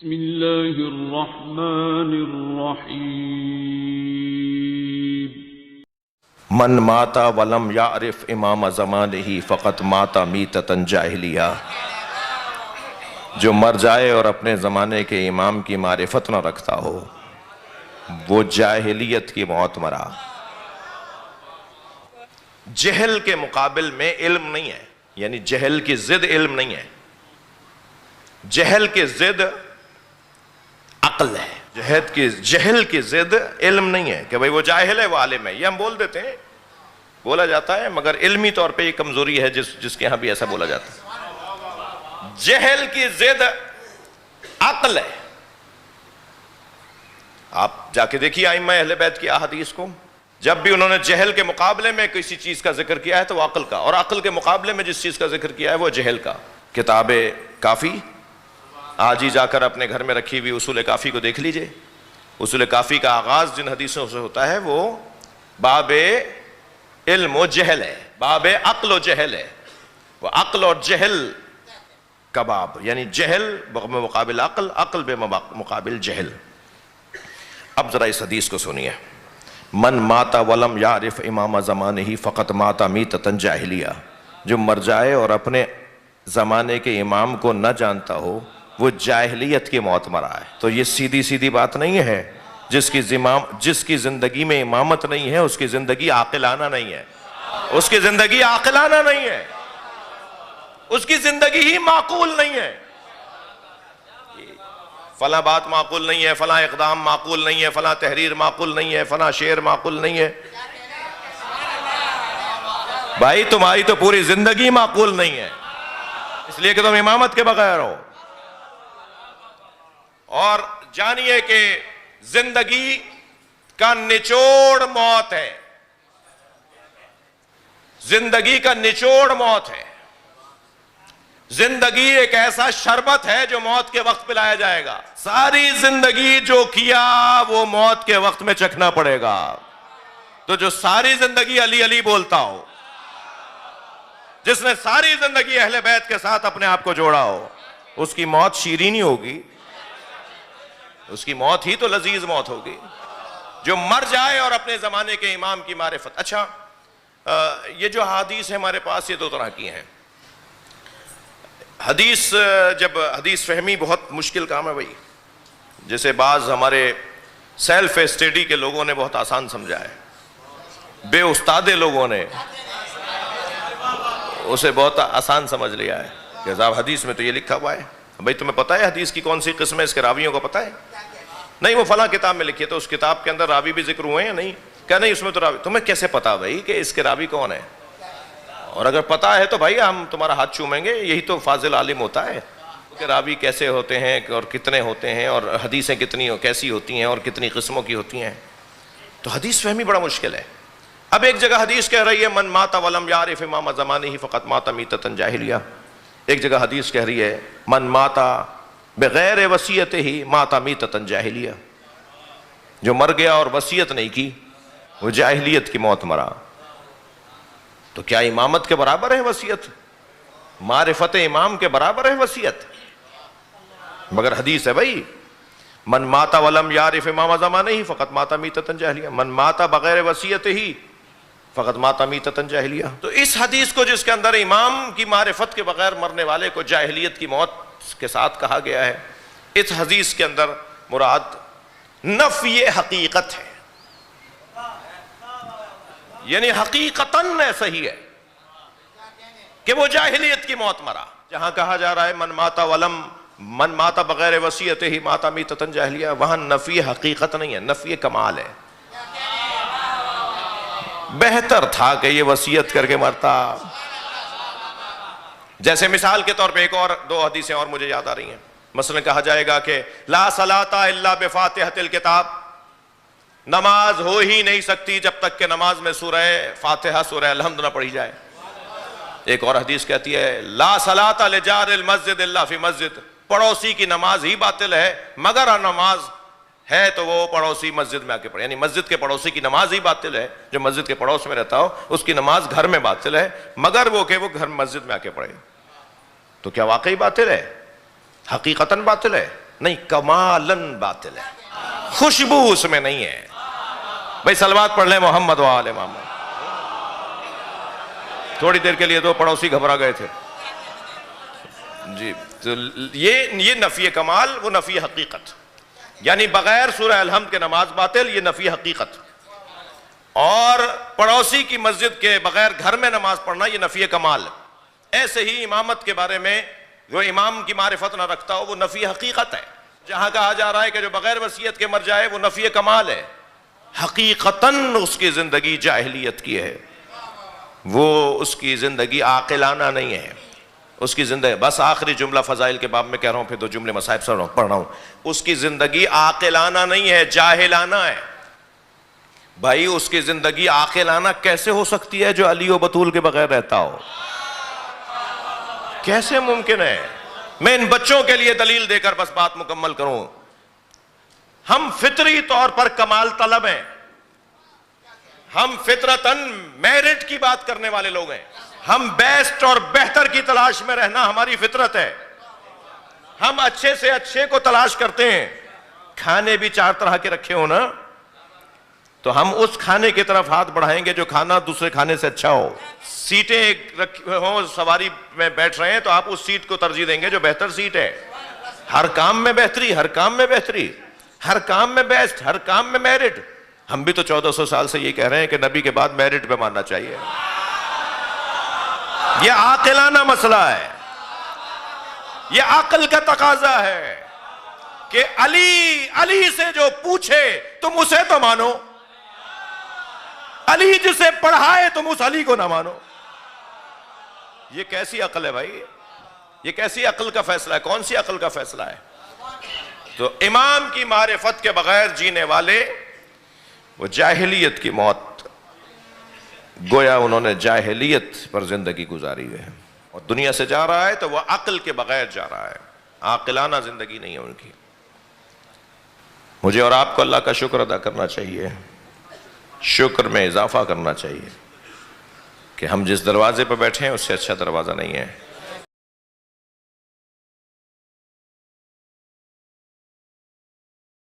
بسم اللہ الرحمن الرحیم من ماتا ولم یعرف امام زمانہ فقط ماتا میتۃ جاہلیہ، جو مر جائے اور اپنے زمانے کے امام کی معرفت نہ رکھتا ہو وہ جاہلیت کی موت مرا۔ جہل کے مقابل میں علم نہیں ہے، یعنی جہل کی ضد علم نہیں ہے، جہل کی ضد عقل ہے۔ جہل کی ضد علم نہیں ہے کہ بھئی وہ جاہل ہے وہ عالم ہے، یہ ہم بول دیتے ہیں، بولا جاتا ہے، مگر علمی طور پہ یہ کمزوری ہے جس کے ہاں بھی ایسا بولا جاتا ہے۔ جہل کی ضد عقل ہے۔ آپ جا کے دیکھیے ائمہ اہل بیت کی احادیث کو، جب بھی انہوں نے جہل کے مقابلے میں کسی چیز کا ذکر کیا ہے تو وہ عقل کا، اور عقل کے مقابلے میں جس چیز کا ذکر کیا ہے وہ جہل کا۔ کتاب کافی آج ہی جا کر اپنے گھر میں رکھی ہوئی اصول کافی کو دیکھ لیجئے۔ اصول کافی کا آغاز جن حدیثوں سے ہوتا ہے وہ باب علم و جہل ہے، باب عقل و جہل ہے۔ وہ عقل اور جہل کا باب، یعنی جہل بمقابل عقل، عقل بمقابل جہل۔ اب ذرا اس حدیث کو سنیے، من ماتا ولم یعرف امام زمانہ فقط ماتا میتۃ جاہلیہ، جو مر جائے اور اپنے زمانے کے امام کو نہ جانتا ہو وہ جاہلیت کی موت مرا ہے۔ تو یہ سیدھی بات نہیں ہے، جس کی زندگی میں امامت نہیں ہے اس کی زندگی عاقلانہ نہیں ہے، اس کی زندگی عاقلانہ نہیں ہے، اس کی زندگی ہی معقول نہیں ہے۔ فلاں بات معقول نہیں ہے، فلاں اقدام معقول نہیں ہے، فلاں تحریر معقول نہیں ہے، فلاں شعر معقول نہیں ہے۔ بھائی تمہاری تو پوری زندگی معقول نہیں ہے، اس لیے کہ تم امامت کے بغیر ہو۔ اور جانیے کہ زندگی کا نچوڑ موت ہے، زندگی کا نچوڑ موت ہے۔ زندگی ایک ایسا شربت ہے جو موت کے وقت پلایا جائے گا۔ ساری زندگی جو کیا وہ موت کے وقت میں چکھنا پڑے گا۔ تو جو ساری زندگی علی علی بولتا ہو، جس نے ساری زندگی اہل بیت کے ساتھ اپنے آپ کو جوڑا ہو، اس کی موت شیرین ہی ہوگی، اس کی موت ہی تو لذیذ موت ہوگی۔ جو مر جائے اور اپنے زمانے کے امام کی معرفت۔ اچھا، یہ جو حدیث ہے ہمارے پاس یہ دو طرح کی ہیں۔ جب حدیث فہمی بہت مشکل کام ہے بھائی، جیسے بعض ہمارے سیلف اسٹڈی کے لوگوں نے بہت آسان سمجھا ہے، بے استاد لوگوں نے اسے بہت آسان سمجھ لیا ہے کہ صاحب حدیث میں تو یہ لکھا ہوا ہے۔ بھائی تمہیں پتہ ہے حدیث کی کون سی قسم ہے، اس کے راویوں کو پتہ ہے؟ نہیں، وہ فلاں کتاب میں لکھی ہے تو اس کتاب کے اندر راوی بھی ذکر ہوئے ہیں، نہیں کیا؟ نہیں، اس میں تو راوی۔ تمہیں کیسے پتا بھائی کہ اس کے راوی کون ہے؟ اور اگر پتا ہے تو بھائی ہم تمہارا ہاتھ چومیں گے، یہی تو فاضل عالم ہوتا ہے کہ راوی کیسے ہوتے ہیں اور کتنے ہوتے ہیں اور حدیثیں کتنی کیسی ہوتی ہیں اور کتنی قسموں کی ہوتی ہیں۔ تو حدیث فہمی بڑا مشکل ہے۔ اب ایک جگہ حدیث کہہ رہی ہے من مات ولم یعرف امام زمانہ فقط مات میتۃ جاہلیہ، ایک جگہ حدیث کہہ رہی ہے من ماتا بغیر وصیت ہی ماتا میتۃ جاہلیہ، جو مر گیا اور وصیت نہیں کی وہ جاہلیت کی موت مرا۔ تو کیا امامت کے برابر ہے وصیت؟ معرفت امام کے برابر ہے وصیت؟ مگر حدیث ہے بھائی من ماتا ولم یعرف امام زمانہ فقط ماتا میتۃ جاہلیہ، من ماتا بغیر وصیت ہی فقط ماتا میتۃ جاہلیہ۔ تو اس حدیث کو جس کے اندر امام کی معرفت کے بغیر مرنے والے کو جاہلیت کی موت کے ساتھ کہا گیا ہے، اس حدیث کے اندر مراد نفی حقیقت ہے، یعنی حقیقتاً صحیح ہے کہ وہ جاہلیت کی موت مرا۔ جہاں کہا جا رہا ہے من ماتا بغیر وصیت ہی ماتا میتۃ جاہلیہ، وہاں نفی حقیقت نہیں ہے، نفی کمال ہے۔ بہتر تھا کہ یہ وصیت کر کے مرتا۔ جیسے مثال کے طور پہ ایک اور دو حدیثیں اور مجھے یاد آ رہی ہیں۔ مثلا کہا جائے گا کہ لا صلاۃ الا بفاتحۃ الکتاب، نماز ہو ہی نہیں سکتی جب تک کہ نماز میں سورہ فاتحہ سورہ الحمد نہ پڑھی جائے۔ ایک اور حدیث کہتی ہے لا صلاۃ لجار المسجد الا فی مسجد، پڑوسی کی نماز ہی باطل ہے مگر نماز ہے تو وہ پڑوسی مسجد میں آ کے پڑھے، یعنی مسجد کے پڑوسی کی نماز ہی باطل ہے، جو مسجد کے پڑوس میں رہتا ہو اس کی نماز گھر میں باطل ہے مگر وہ گھر مسجد میں آ کے پڑھے۔ تو کیا واقعی باطل ہے؟ حقیقتاً باطل ہے۔ نہیں، کمالن باطل ہے، خوشبو اس میں نہیں ہے. بھائی صلوات پڑھ لیں محمد و آل محمد. تھوڑی دیر کے لیے دو پڑوسی گھبرا گئے تھے جی. تو یہ نفی کمال، وہ نفی حقیقت، یعنی بغیر سورہ الحمد کے نماز باطل، یہ نفی حقیقت. اور پڑوسی کی مسجد کے بغیر گھر میں نماز پڑھنا، یہ نفی کمال. ایسے ہی امامت کے بارے میں جو امام کی معرفت نہ رکھتا ہو، وہ نفی حقیقت ہے. جہاں کہا جا رہا ہے کہ جو بغیر وصیت کے مر جائے، وہ نفی کمال ہے. حقیقتاً اس کی زندگی جاہلیت کی ہے، وہ اس کی زندگی عاقلانہ نہیں ہے. اس کی زندگی، بس آخری جملہ فضائل کے باب میں کہہ رہا ہوں، پھر 2 جملے مصائب سے پڑھ رہا ہوں. اس کی زندگی عاقلانہ نہیں ہے، جاہلانہ ہے. بھائی اس کی زندگی عاقلانہ کیسے ہو سکتی ہے جو علی و بطول کے بغیر رہتا ہو؟ کیسے ممکن ہے؟ میں ان بچوں کے لیے دلیل دے کر بس بات مکمل کروں. ہم فطری طور پر کمال طلب ہیں، ہم فطرتاً میرٹ کی بات کرنے والے لوگ ہیں. ہم بیسٹ اور بہتر کی تلاش میں رہنا ہماری فطرت ہے. ہم اچھے سے اچھے کو تلاش کرتے ہیں. کھانے بھی 4 طرح کے رکھے ہو نا، تو ہم اس کھانے کی طرف ہاتھ بڑھائیں گے جو کھانا دوسرے کھانے سے اچھا ہو. سیٹیں ہوں، سواری میں بیٹھ رہے ہیں تو آپ اس سیٹ کو ترجیح دیں گے جو بہتر سیٹ ہے. ہر کام میں بہتری، ہر کام میں بہتری، ہر کام میں بیسٹ، ہر کام میں میرٹ. ہم بھی تو 1400 سال سے یہ کہہ رہے ہیں کہ نبی کے بعد میرٹ پہ ماننا چاہیے. یہ عاقلانہ مسئلہ ہے، یہ عقل کا تقاضا ہے کہ علی سے جو پوچھے تم اسے تو مانو، علی جسے پڑھائے تم اس علی کو نہ مانو. یہ کیسی عقل ہے بھائی؟ یہ کیسی عقل کا فیصلہ ہے؟ کون سی عقل کا فیصلہ ہے؟ تو امام کی معرفت کے بغیر جینے والے وہ جاہلیت کی موت، گویا انہوں نے جاہلیت پر زندگی گزاری ہے. اور دنیا سے جا رہا ہے تو وہ عقل کے بغیر جا رہا ہے، عاقلانہ زندگی نہیں ہے ان کی. مجھے اور آپ کو اللہ کا شکر ادا کرنا چاہیے، شکر میں اضافہ کرنا چاہیے کہ ہم جس دروازے پر بیٹھے ہیں اس سے اچھا دروازہ نہیں ہے.